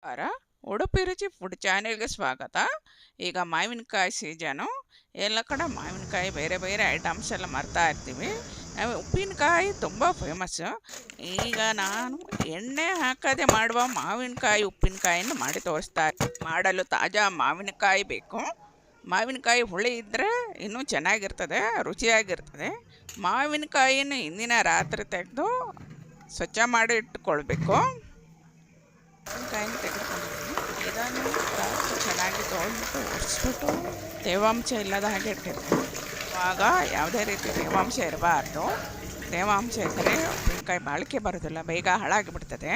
ನಮಸ್ಕಾರ. ಉಡುಪಿ ರುಚಿ ಫುಡ್ ಚಾನೆಲ್ಗೆ ಸ್ವಾಗತ. ಈಗ ಮಾವಿನಕಾಯಿ ಸೀಸನು. ಎಲ್ಲ ಕಡೆ ಮಾವಿನಕಾಯಿ ಬೇರೆ ಬೇರೆ ಐಟಮ್ಸ್ ಎಲ್ಲ ಮಾರ್ತಾ ಇರ್ತೀವಿ. ಉಪ್ಪಿನಕಾಯಿ ತುಂಬ ಫೇಮಸ್ಸು. ಈಗ ನಾನು ಎಣ್ಣೆ ಹಾಕದೆ ಮಾಡುವ ಮಾವಿನಕಾಯಿ ಉಪ್ಪಿನಕಾಯಿಯನ್ನು ಮಾಡಿ ತೋರಿಸ್ತಾ ಮಾಡಲು ತಾಜಾ ಮಾವಿನಕಾಯಿ ಬೇಕು. ಮಾವಿನಕಾಯಿ ಹುಳಿ ಇದ್ದರೆ ಇನ್ನೂ ಚೆನ್ನಾಗಿರ್ತದೆ, ರುಚಿಯಾಗಿರ್ತದೆ. ಮಾವಿನಕಾಯಿಯನ್ನು ಹಿಂದಿನ ರಾತ್ರಿ ತೆಗೆದು ಸ್ವಚ್ಛ ಮಾಡಿ ಇಟ್ಟುಕೊಳ್ಬೇಕು. ಮಾವಿನಕಾಯಿನ ತೆಗೆದುಕೊಂಡಿದ್ದೀನಿ. ಇದನ್ನು ಚೆನ್ನಾಗಿ ತೊಳೆದ್ಬಿಟ್ಟು ಒರೆಸ್ಬಿಟ್ಟು ತೇವಾಂಶ ಇಲ್ಲದ ಹಾಗೆ ಇಟ್ಟಿರ್ತೀನಿ. ಆವಾಗ ಯಾವುದೇ ರೀತಿ ತೇವಾಂಶ ಇರಬಾರ್ದು. ತೇವಾಂಶ ಇದ್ದರೆ ಉಪ್ಪಿನಕಾಯಿ ಬಾಳಿಕೆ ಬರೋದಿಲ್ಲ, ಬೇಗ ಹಾಳಾಗಿಬಿಡ್ತದೆ.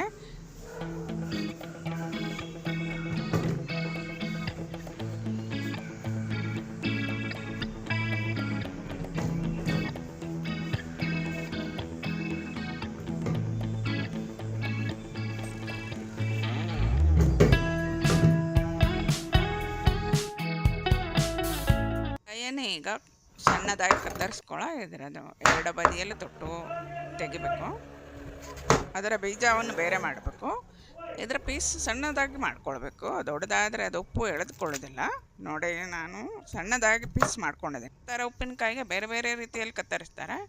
ಈಗ ಸಣ್ಣದಾಗಿ ಕತ್ತರಿಸ್ಕೊಳ್ಳೋ ಇದರದು ಎರಡು ಬದಿಯಲ್ಲಿ ತೊಟ್ಟು ತೆಗಿಬೇಕು. ಅದರ ಬೀಜವನ್ನು ಬೇರೆ ಮಾಡಬೇಕು. ಇದರ ಪೀಸ್ ಸಣ್ಣದಾಗಿ ಮಾಡ್ಕೊಳ್ಬೇಕು. ದೊಡ್ಡದಾದರೆ ಅದು ಉಪ್ಪು ಎಳೆದುಕೊಳ್ಳೋದಿಲ್ಲ. ನೋಡಿ, ನಾನು ಸಣ್ಣದಾಗಿ ಪೀಸ್ ಮಾಡ್ಕೊಂಡಿದ್ದೀನಿ. ಈ ಥರ ಉಪ್ಪಿನಕಾಯಿಗೆ ಬೇರೆ ಬೇರೆ ರೀತಿಯಲ್ಲಿ ಕತ್ತರಿಸ್ತಾರೆ.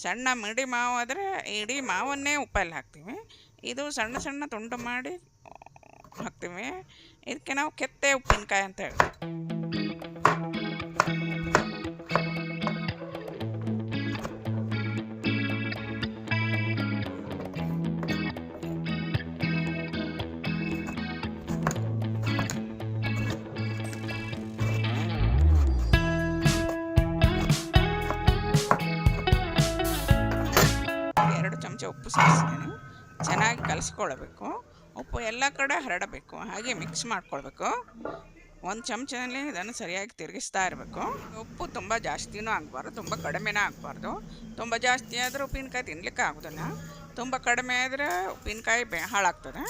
ಸಣ್ಣ ಮಿಡಿ ಮಾವು ಆದರೆ ಇಡೀ ಮಾವನ್ನೇ ಉಪ್ಪಲ್ಲಿ ಹಾಕ್ತೀವಿ. ಇದು ಸಣ್ಣ ಸಣ್ಣ ತುಂಡು ಮಾಡಿ ಹಾಕ್ತೀವಿ. ಇದಕ್ಕೆ ನಾವು ಕೆತ್ತೆ ಉಪ್ಪಿನಕಾಯಿ ಅಂತ ಹೇಳ್ತೀವಿ. ಉಪ್ಪು ಸೇರಿಸ್ತೀನಿ. ಚೆನ್ನಾಗಿ ಕಲಿಸ್ಕೊಳ್ಬೇಕು. ಉಪ್ಪು ಎಲ್ಲ ಕಡೆ ಹರಡಬೇಕು. ಹಾಗೆ ಮಿಕ್ಸ್ ಮಾಡ್ಕೊಳ್ಬೇಕು. ಒಂದು ಚಮಚದಲ್ಲಿ ಇದನ್ನು ಸರಿಯಾಗಿ ತಿರುಗಿಸ್ತಾ ಇರಬೇಕು. ಉಪ್ಪು ತುಂಬ ಜಾಸ್ತಿನೂ ಆಗಬಾರ್ದು, ತುಂಬ ಕಡಿಮೆನೂ ಆಗಬಾರ್ದು. ತುಂಬ ಜಾಸ್ತಿ ಆದರೆ ಉಪ್ಪಿನಕಾಯಿ ತಿನ್ನಲಿಕ್ಕೆ ಆಗೋದಿಲ್ಲ. ತುಂಬ ಕಡಿಮೆ ಆದರೆ ಉಪ್ಪಿನಕಾಯಿ ಹಾಳಾಗ್ತದೆ.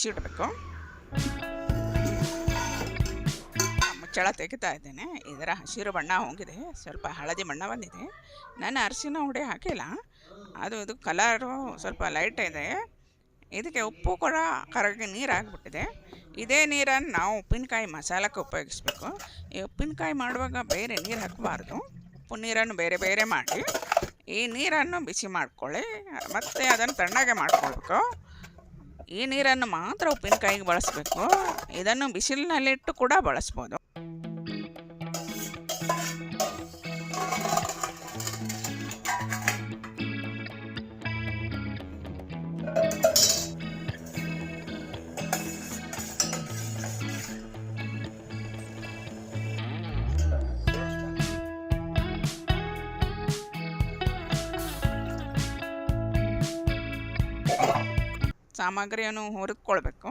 ಮುಚ್ಚಿಡಬೇಕು. ಮುಚ್ಚಳ ತೆಗಿತಾ ಇದ್ದೇನೆ. ಇದರ ಹಸಿರು ಬಣ್ಣ ಹೋಗಿದೆ, ಸ್ವಲ್ಪ ಹಳದಿ ಬಣ್ಣ ಬಂದಿದೆ. ನಾನು ಅರಿಶಿನ ಹುಡಿ ಹಾಕಿಲ್ಲ, ಇದು ಕಲರು ಸ್ವಲ್ಪ ಲೈಟ್ ಇದೆ. ಇದಕ್ಕೆ ಉಪ್ಪು ಕೂಡ ಕರಗಿ ನೀರು ಆಗಿಬಿಟ್ಟಿದೆ. ಇದೇ ನೀರನ್ನು ನಾವು ಉಪ್ಪಿನಕಾಯಿ ಮಸಾಲಕ್ಕೆ ಉಪಯೋಗಿಸ್ಬೇಕು. ಈ ಉಪ್ಪಿನಕಾಯಿ ಮಾಡುವಾಗ ಬೇರೆ ನೀರು ಹಾಕಬಾರ್ದು. ಉಪ್ಪು ನೀರನ್ನು ಬೇರೆ ಬೇರೆ ಮಾಡಿ ಈ ನೀರನ್ನು ಬಿಸಿ ಮಾಡ್ಕೊಳ್ಳಿ, ಮತ್ತು ಅದನ್ನು ತಣ್ಣಗೆ ಮಾಡ್ಕೊಳ್ಬೇಕು. ಈ ನೀರನ್ನು ಮಾತ್ರ ಉಪ್ಪಿನಕಾಯಿಗೆ ಬಳಸಬೇಕು. ಇದನ್ನು ಬಿಸಿಲಿನಲ್ಲಿಟ್ಟು ಕೂಡ ಬಳಸ್ಬೋದು. ಸಾಮಗ್ರಿಯನ್ನು ಹುರಿದುಕೊಳ್ಬೇಕು.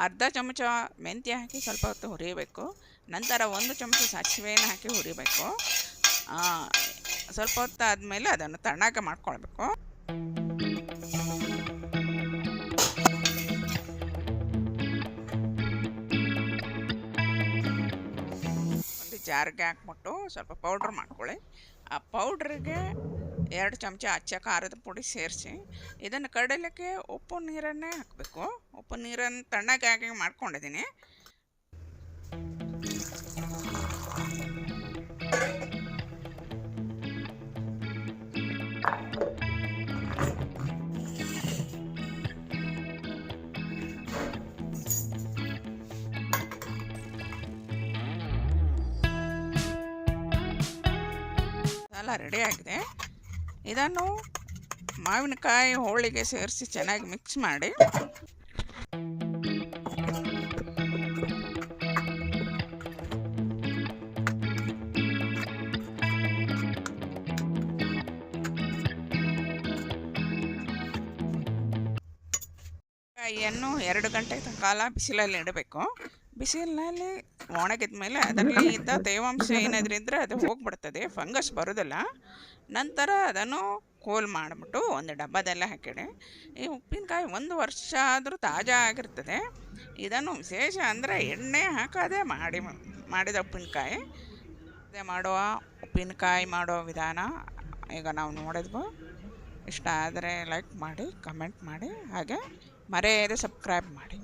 ಅರ್ಧ ಚಮಚ ಮೆಂತ್ಯ ಹಾಕಿ ಸ್ವಲ್ಪ ಹೊತ್ತು ಹುರಿಯಬೇಕು. ನಂತರ 1 ಚಮಚ ಸಾಸಿವೆಯನ್ನು ಹಾಕಿ ಹುರಿಬೇಕು. ಸ್ವಲ್ಪ ಹೊತ್ತು ಆದಮೇಲೆ ಅದನ್ನು ತಣ್ಣಗೆ ಮಾಡ್ಕೊಳ್ಬೇಕು. ಒಂದು ಜಾರ್ಗೆ ಹಾಕ್ಬಿಟ್ಟು ಸ್ವಲ್ಪ ಪೌಡ್ರ್ ಮಾಡ್ಕೊಳ್ಳಿ. ಆ ಪೌಡ್ರಿಗೆ 2 ಚಮಚ ಅಚ್ಚ ಖಾರದ ಪುಡಿ ಸೇರಿಸಿ ಇದನ್ನು ಕಡಲಿಕ್ಕೆ ಉಪ್ಪು ನೀರನ್ನೇ ಹಾಕಬೇಕು. ಉಪ್ಪು ನೀರನ್ನು ತಣ್ಣಗಾಗಿ ಮಾಡ್ಕೊಂಡಿದ್ದೀನಿ. ಎಲ್ಲ ರೆಡಿ ಆಗಿದೆ. ಇದನ್ನು ಮಾವಿನಕಾಯಿ ಹೋಳಿಗೆ ಸೇರಿಸಿ ಚೆನ್ನಾಗಿ ಮಿಕ್ಸ್ ಮಾಡಿ ಕಾಯಿಯನ್ನು 2 ಗಂಟೆ ಕಾಲ ಬಿಸಿಲಲ್ಲಿ ಇಡಬೇಕು. ಬಿಸಿಲಿನಲ್ಲಿ ಒಣಗಿದ ಮೇಲೆ ಅದರಲ್ಲಿ ಇದ್ದ ತೇವಾಂಶ ಏನಾದರೂ ಇದ್ದರೆ ಅದು ಹೋಗ್ಬಿಡ್ತದೆ, ಫಂಗಸ್ ಬರೋದಿಲ್ಲ. ನಂತರ ಅದನ್ನು ಕೋಲ್ ಮಾಡಿಬಿಟ್ಟು ಒಂದು ಡಬ್ಬದಲ್ಲೇ ಹಾಕಿಡಿ. ಈ ಉಪ್ಪಿನಕಾಯಿ 1 ವರ್ಷ ಆದರೂ ತಾಜಾ ಆಗಿರ್ತದೆ. ಇದನ್ನು ವಿಶೇಷ ಅಂದರೆ ಎಣ್ಣೆ ಹಾಕದೆ ಮಾಡಿದ ಉಪ್ಪಿನಕಾಯಿ. ಅದೇ ಉಪ್ಪಿನಕಾಯಿ ಮಾಡೋ ವಿಧಾನ ಈಗ ನಾವು ನೋಡಿದ್ವು. ಇಷ್ಟ ಆದರೆ ಲೈಕ್ ಮಾಡಿ, ಕಮೆಂಟ್ ಮಾಡಿ, ಹಾಗೆ ಮರೆಯದೆ ಸಬ್ಸ್ಕ್ರೈಬ್ ಮಾಡಿ.